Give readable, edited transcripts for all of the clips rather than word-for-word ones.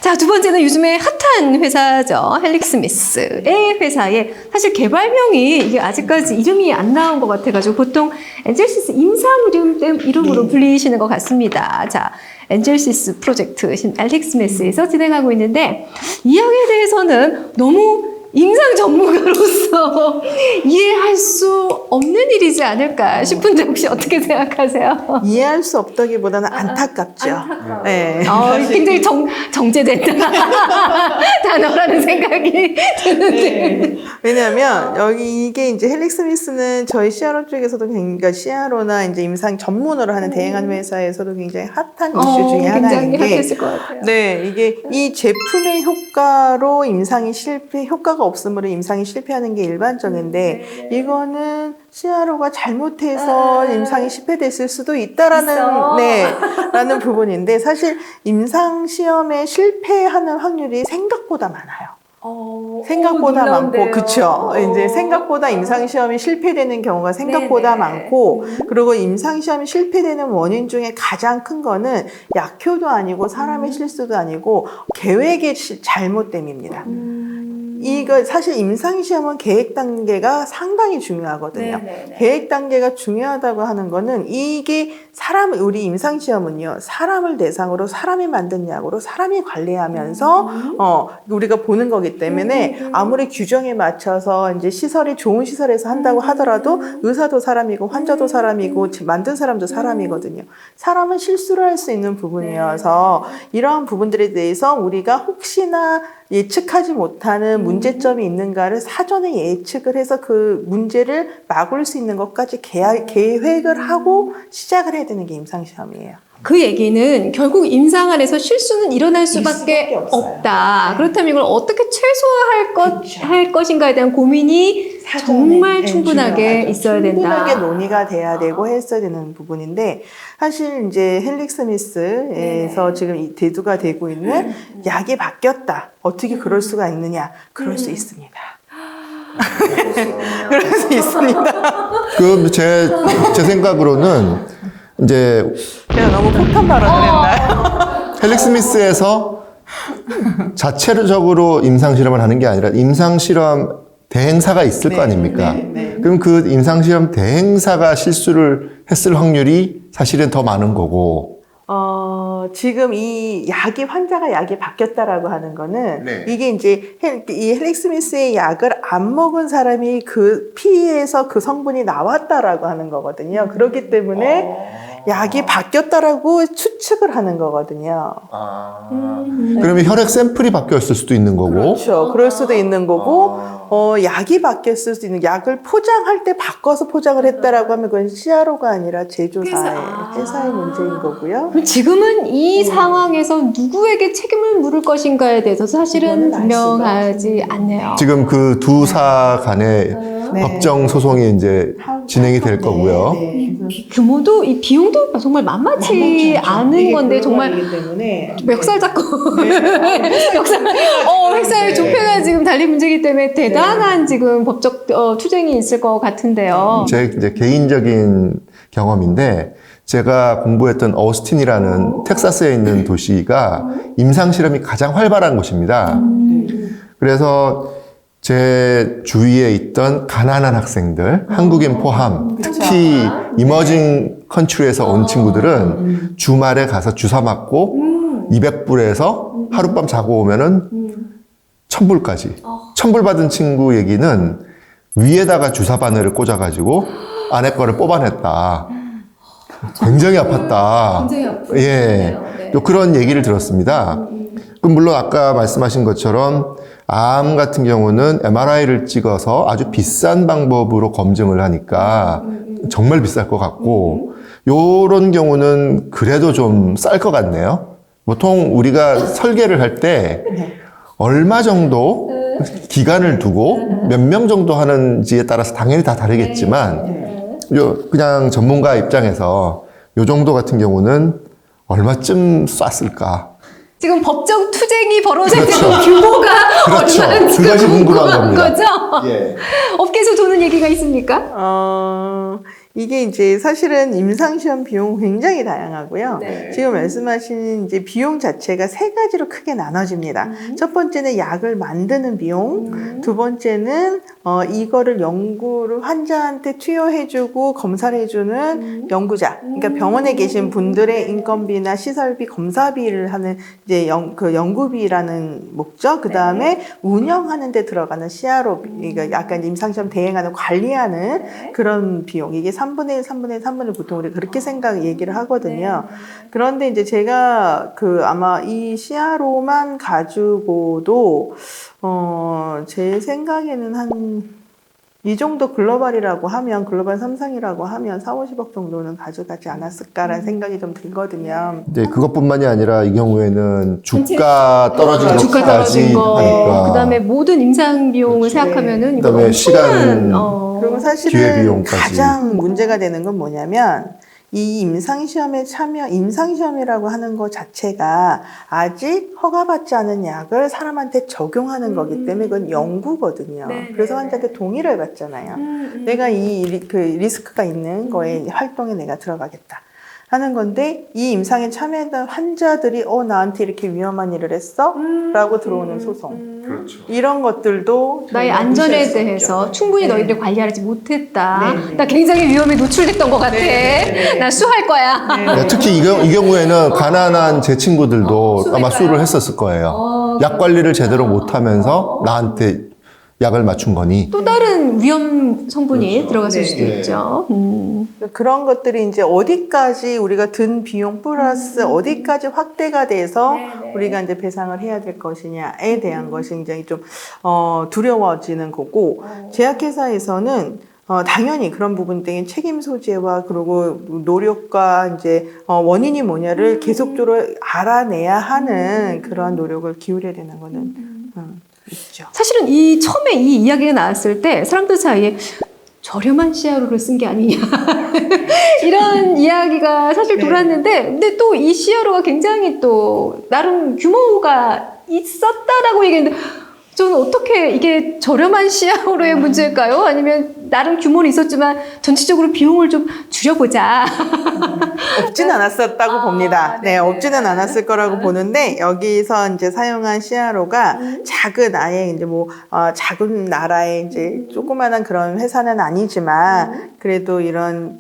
자, 두 번째는 요즘에 핫한 회사죠. 헬릭스미스의 회사에 사실 개발명이 이게 아직까지 이름이 안 나온 것 같아가지고 보통 엔젤시스 임상 이름으로 불리시는 것 같습니다. 자, 엔젤시스 프로젝트 헬릭스미스에서 진행하고 있는데 이 이야기에 대해서는 너무 임상 전문가로서 이해할 수 없는 일이지 않을까 싶은데 혹시 어떻게 생각하세요? 이해할 수 없다기보다는 안타깝죠. 네. 굉장히 정제된 단어라는 생각이 드는데. 네. 왜냐하면 여기 이게 이제 헬릭스미스는 저희 CRO 쪽에서도 그러니까 CRO나 이제 임상 전문으로 하는 대행하는 회사에서도 굉장히 핫한 이슈 중에 하나인 굉장히 게 핫했을 것 같아요. 네, 이게 이 제품의 효과로 임상이 효과가 없으므로 임상이 실패하는 게 일반적인데 이거는 CRO가 잘못해서 임상이 실패됐을 수도 있다라는 라는 부분인데 사실 임상 시험에 실패하는 확률이 생각보다 많아요. 생각보다 많고, 그쵸. 이제 생각보다 임상시험이 실패되는 경우가 생각보다 많고, 그리고 임상시험이 실패되는 원인 중에 가장 큰 거는 약효도 아니고, 사람의 실수도 아니고, 계획의 잘못됨입니다. 이거 사실 임상시험은 계획 단계가 상당히 중요하거든요. 계획 단계가 중요하다고 하는 거는 이게 우리 임상시험은요, 사람을 대상으로 사람이 만든 약으로 사람이 관리하면서, 우리가 보는 거기 때문에 아무리 규정에 맞춰서 이제 좋은 시설에서 한다고 하더라도 의사도 사람이고 환자도 사람이고 만든 사람도 사람이거든요. 사람은 실수를 할 수 있는 부분이어서 이러한 부분들에 대해서 우리가 혹시나 예측하지 못하는 문제점이 있는가를 사전에 예측을 해서 그 문제를 막을 수 있는 것까지 계획을 하고 시작을 해야 되는 게 임상시험이에요. 그 얘기는 결국 임상 안에서 실수는 일어날 수밖에 없다. 그렇다면 이걸 어떻게 최소화할 것인가에 대한 고민이 정말 충분하게 있어야 된다. 충분하게 논의가 돼야 되고 했어야 되는 부분인데 사실 이제 헬릭스미스에서 지금 대두가 되고 있는 약이 바뀌었다. 어떻게 그럴 수가 있느냐? 그럴 수 있습니다. 그럴 수 있습니다. 제 생각으로는 이제 제가 너무 폭탄 발언을 했나요? 헬릭스미스에서 자체적으로 임상실험을 하는 게 아니라 임상실험 대행사가 있을 거 아닙니까? 그럼 그 임상실험 대행사가 실수를 했을 확률이 사실은 더 많은 거고. 지금 환자가 약이 바뀌었다라고 하는 거는 이게 이제 이 헬릭스미스의 약을 안 먹은 사람이 그 피에서 그 성분이 나왔다라고 하는 거거든요. 그렇기 때문에 약이 바뀌었다라고 추측을 하는 거거든요. 그러면 혈액 샘플이 바뀌었을 수도 있는 거고. 그렇죠. 그럴 수도 있는 거고, 약이 바뀌었을 수도 있는, 약을 포장할 때 바꿔서 포장을 했다라고 하면 그건 CRO가 아니라 제조사의, 회사의 문제인 거고요. 그럼 지금은 이 상황에서 누구에게 책임을 물을 것인가에 대해서 사실은 분명하지 않네요. 지금 그 두 사 간의 법정 소송이 이제 진행이 될 거고요. 규모도 이 비용도 정말 만만치 않은 건데 정말 멱살 잡고 멱살 좁혀가 지금 달린 문제이기 때문에 대단한 지금 법적 투쟁이 있을 것 같은데요. 제 이제 개인적인 경험인데 제가 공부했던 어스틴이라는 텍사스에 있는 도시가 임상 실험이 가장 활발한 곳입니다. 그래서 제 주위에 있던 가난한 학생들, 한국인 포함, 특히 이머징 컨트리에서 온 친구들은 주말에 가서 주사 맞고 200불에서 하룻밤 자고 오면은 1000불까지. 1000불 받은 친구 얘기는 위에다가 주사 바늘을 꽂아가지고 안에 거를 뽑아냈다. 굉장히 아팠다. 굉장히 아프네요. 예. 그런 얘기를 들었습니다. 그럼 물론 아까 말씀하신 것처럼 암 같은 경우는 MRI를 찍어서 아주 비싼 방법으로 검증을 하니까 정말 비쌀 것 같고 요런 경우는 그래도 좀 쌀 것 같네요. 보통 우리가 설계를 할 때 얼마 정도 기간을 두고 몇 명 정도 하는지에 따라서 당연히 다 다르겠지만 그냥 전문가 입장에서 요 정도 같은 경우는 얼마쯤 쐈을까? 지금 법정 투쟁이 벌어지는 규모가 그렇죠. 얼마나 지금 그것이 궁금한 겁니다. 거죠? 예. 업계에서 도는 얘기가 있습니까? 이게 이제 사실은 임상시험 비용 굉장히 다양하고요. 네. 지금 말씀하신 이제 비용 자체가 세 가지로 크게 나눠집니다. 첫 번째는 약을 만드는 비용, 두 번째는 이거를 연구를 환자한테 투여해주고 검사를 해주는 연구자, 그러니까 병원에 계신 분들의 인건비나 시설비, 검사비를 하는 이제 그 연구비라는 목적, 그 다음에 운영하는 데 들어가는 CRO, 그러니까 약간 임상시험 대행하는 관리하는 그런 비용, 이게 3분의 1, 3분의 1, 3분의 1 보통 우리 그렇게 얘기를 하거든요. 그런데 이제 제가 아마 이 CRO만 가지고도 제 생각에는 이 정도 글로벌이라고 하면, 글로벌 삼성이라고 하면 4, 50억 정도는 가져가지 않았을까라는 생각이 좀 들거든요. 네, 그것뿐만이 아니라 이 경우에는 주가 떨어진 주가 것까지 떨어진 거, 하니까. 그다음에 모든 임상 비용을 생각하면은 이거 그다음에 엄청난, 그리고 사실은 기회비용까지. 가장 문제가 되는 건 뭐냐면, 이 임상시험에 임상시험이라고 하는 것 자체가 아직 허가받지 않은 약을 사람한테 적용하는 거기 때문에 그건 연구거든요. 그래서 환자한테 동의를 받잖아요. 내가 그 리스크가 있는 거에 활동에 내가 들어가겠다 하는 건데, 이 임상에 참여했던 환자들이 나한테 이렇게 위험한 일을 했어? 라고 들어오는 소송. 그렇죠. 이런 것들도 나의 저희가 안전에 무시할 수 대해서 없죠. 충분히 네. 너희들이 관리하지 못했다. 네, 네. 나 굉장히 위험에 노출됐던 것 같아. 나 수할 거야. 네, 특히 이 경우에는 가난한 제 친구들도 수술할까요? 아마 수를 했었을 거예요. 약 관리를 제대로 못하면서 나한테 약을 맞춘 거니. 또 다른 위험 성분이 들어갔을 수도 네. 있죠. 그런 것들이 이제 어디까지 우리가 든 비용 플러스 어디까지 확대가 돼서 우리가 이제 배상을 해야 될 것이냐에 대한 것이 굉장히 좀 두려워지는 거고, 제약회사에서는 당연히 그런 부분 때문에 책임 소재와 그리고 노력과 이제 원인이 뭐냐를 계속적으로 알아내야 하는 그런 노력을 기울여야 되는 거는 있죠. 사실은 처음에 이 이야기가 나왔을 때 사람들 사이에 저렴한 CRO를 쓴 게 아니냐 이런 이야기가 사실 돌았는데, 근데 또 이 CRO가 굉장히 또 나름 규모가 있었다라고 얘기했는데, 저는 어떻게 이게 저렴한 CRO의 문제일까요? 아니면 나름 규모는 있었지만 전체적으로 비용을 좀 줄여보자. 없진 않았었다고 봅니다. 네, 없지는 않았을 거라고 보는데, 여기서 이제 사용한 CRO가 작은 아예 이제 작은 나라의 이제 조그만한 그런 회사는 아니지만, 그래도 이런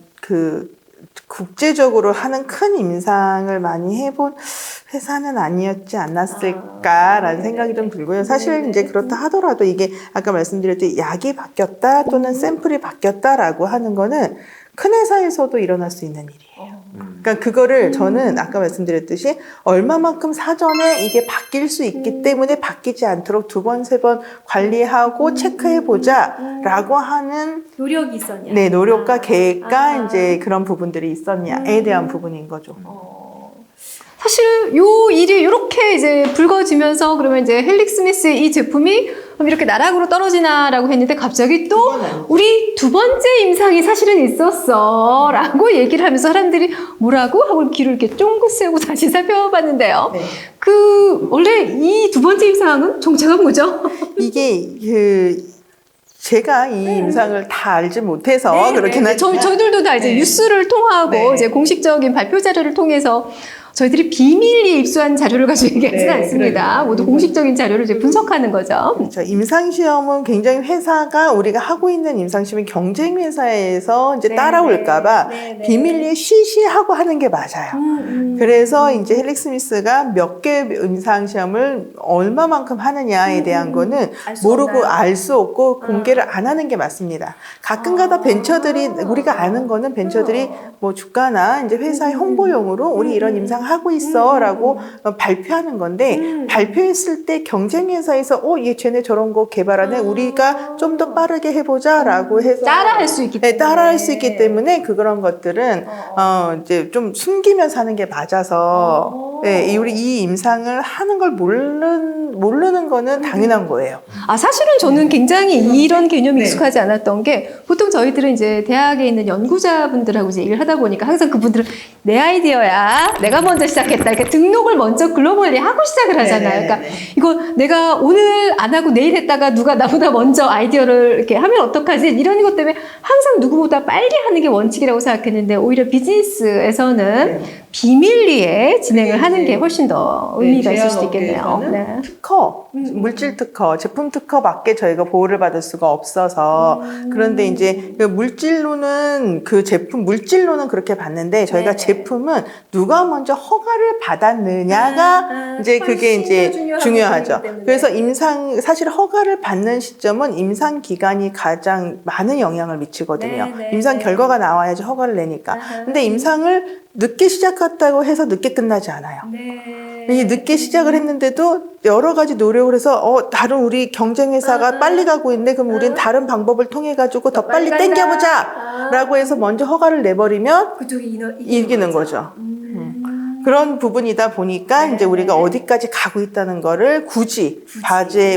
국제적으로 하는 큰 임상을 많이 해본 회사는 아니었지 않았을까라는 생각이 좀 들고요. 사실 이제 그렇다 하더라도 이게 아까 말씀드렸듯이 약이 바뀌었다 또는 샘플이 바뀌었다라고 하는 거는 큰 회사에서도 일어날 수 있는 일이에요. 그러니까 그거를 저는 아까 말씀드렸듯이 얼마만큼 사전에 이게 바뀔 수 있기 때문에 바뀌지 않도록 2번, 3번 관리하고 체크해보자 라고 하는 노력이 있었냐? 네, 노력과 계획과 이제 그런 부분들이 있었냐에 대한 부분인 거죠. 사실 요 일이 이렇게 이제 불거지면서 그러면 이제 헬릭스미스 이 제품이 이렇게 나락으로 떨어지나라고 했는데, 갑자기 또 우리 2번째 임상이 사실은 있었어 라고 얘기를 하면서 사람들이 뭐라고 하고 귀를 이렇게 쫑긋 세우고 다시 살펴봤는데요. 네. 원래 이 2번째 임상은 정체가 뭐죠? 이게 제가 이 임상을 다 알지 못해서 그렇긴 하지만 저희들도 다 이제 뉴스를 통하고 이제 공식적인 발표 자료를 통해서 저희들이 비밀리에 입수한 자료를 가지고 얘기하지는 않습니다. 모두 공식적인 자료를 이제 분석하는 거죠. 그렇죠. 임상시험은 굉장히 회사가 우리가 하고 있는 임상시험이 경쟁 회사에서 이제 따라올까봐 비밀리에 쉬쉬하고 하는 게 맞아요. 그래서 이제 헬릭스미스가 몇 개 임상시험을 얼마만큼 하느냐에 대한 거는 모르고 알 수 없고 공개를 안 하는 게 맞습니다. 가끔가다 벤처들이 우리가 아는 거는 벤처들이 뭐 주가나 이제 회사의 홍보용으로 우리 이런 임상 하고 있어라고 발표하는 건데, 발표했을 때 경쟁 회사에서 얘 쟤네 저런 거 개발하네, 우리가 좀 더 빠르게 해보자라고 해서 따라할 수 있기 때문에. 따라할 수 있기 때문에 그런 것들은 이제 좀 숨기면서 하는 게 맞아서 우리 이 임상을 하는 걸 모르는 거는 당연한 거예요. 사실은 저는 굉장히 이런 개념이 익숙하지 않았던 게, 보통 저희들은 이제 대학에 있는 연구자분들하고 이제 일을 하다 보니까 항상 그분들은 내 아이디어야, 내가 먼저 시작했다. 이렇게 등록을 먼저 글로벌리 하고 시작을 하잖아요. 그러니까 이거 내가 오늘 안 하고 내일 했다가 누가 나보다 먼저 아이디어를 이렇게 하면 어떡하지? 이런 것 때문에 항상 누구보다 빨리 하는 게 원칙이라고 생각했는데 오히려 비즈니스에서는 비밀리에 진행을 하는 게 훨씬 더 의미가 있을 수도 있겠네요. 네. 특허, 물질 특허, 제품 특허밖에 저희가 보호를 받을 수가 없어서 그런데 이제 그 물질로는 그 제품 물질로는 그렇게 받는데 저희가 네네. 제품은 누가 먼저 허가를 받았느냐가 이제 그게 이제 중요하죠. 그래서 사실 허가를 받는 시점은 임상 기간이 가장 많은 영향을 미치거든요. 네네. 임상 결과가 나와야지 허가를 내니까. 근데 임상을 늦게 시작했다고 해서 늦게 끝나지 않아요. 이 늦게 시작을 했는데도 여러 가지 노력을 해서 다른 우리 경쟁 회사가 빨리 가고 있는데 그럼 우린 다른 방법을 통해 가지고 더 빨리 땡겨보자라고 해서 먼저 허가를 내버리면 그쪽이 이기는 거죠. 그런 부분이다 보니까 이제 우리가 어디까지 가고 있다는 거를 굳이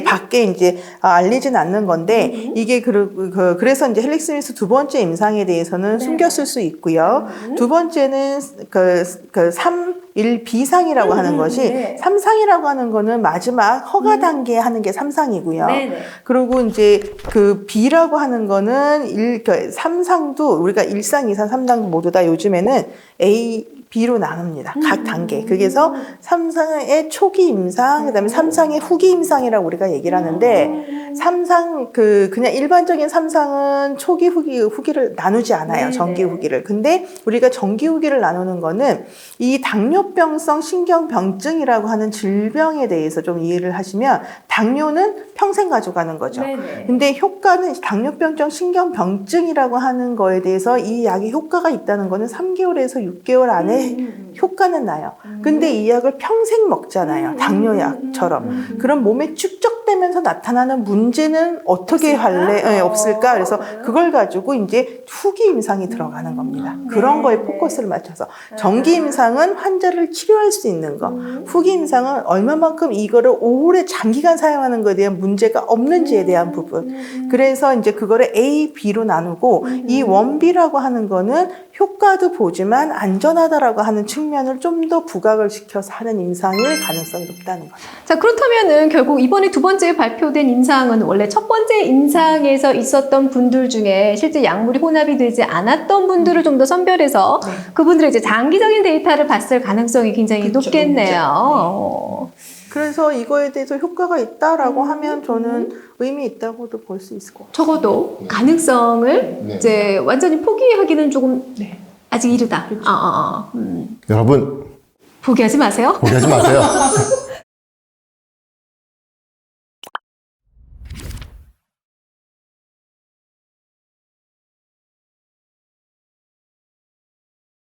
밖에 이제 알리진 않는 건데 이게 그래서 이제 헬릭스미스 두 번째 임상에 대해서는 숨겼을 수 있고요. 두 번째는 그 3.1B상이라고 하는 것이 3상이라고 하는 거는 마지막 허가 단계에 하는 게 3상이고요. 그리고 이제 그 B라고 하는 거는 3상도 우리가 1상, 2상, 3상 모두 다 요즘에는 A, B로 나눕니다. 각 단계. 그래서 3상의 초기 임상, 그다음에 3상의 후기 임상이라고 우리가 얘기를 하는데 3상 그냥 일반적인 3상은 초기 후기를 나누지 않아요. 정기 후기를. 근데 우리가 정기 후기를 나누는 거는 이 당뇨병성 신경병증이라고 하는 질병에 대해서 좀 이해를 하시면 당뇨는 평생 가져가는 거죠. 근데 효과는 당뇨병성 신경병증이라고 하는 거에 대해서 이 약이 효과가 있다는 거는 3개월에서 6개월 안에 효과는 나요. 근데 이 약을 평생 먹잖아요. 당뇨약처럼. 그럼 몸에 축적되면서 나타나는 문제는 어떻게 없을까? 그래서 그걸 가지고 이제 후기 임상이 들어가는 겁니다. 그런 거에 포커스를 맞춰서. 정기 임상은 환자를 치료할 수 있는 거. 후기 임상은 얼마만큼 이거를 오래 장기간 사용하는 것에 대한 문제가 없는지에 대한 부분. 그래서 이제 그거를 A, B로 나누고 이 1B라고 하는 거는 효과도 보지만 안전하다라고 하는 측면을 좀 더 부각을 시켜서 하는 임상일 가능성이 높다는 거죠. 자, 그렇다면은 결국 이번에 두 번째 발표된 임상은 원래 첫 번째 임상에서 있었던 분들 중에 실제 약물이 혼합이 되지 않았던 분들을 좀 더 선별해서 그분들의 이제 장기적인 데이터를 봤을 가능성이 굉장히 높겠네요. 그래서 이거에 대해서 효과가 있다라고 하면 저는 의미 있다고도 볼 수 있을 것 같아요. 적어도 가능성을 이제 완전히 포기하기는 조금 아직 이르다. 여러분 포기하지 마세요. 포기하지 마세요.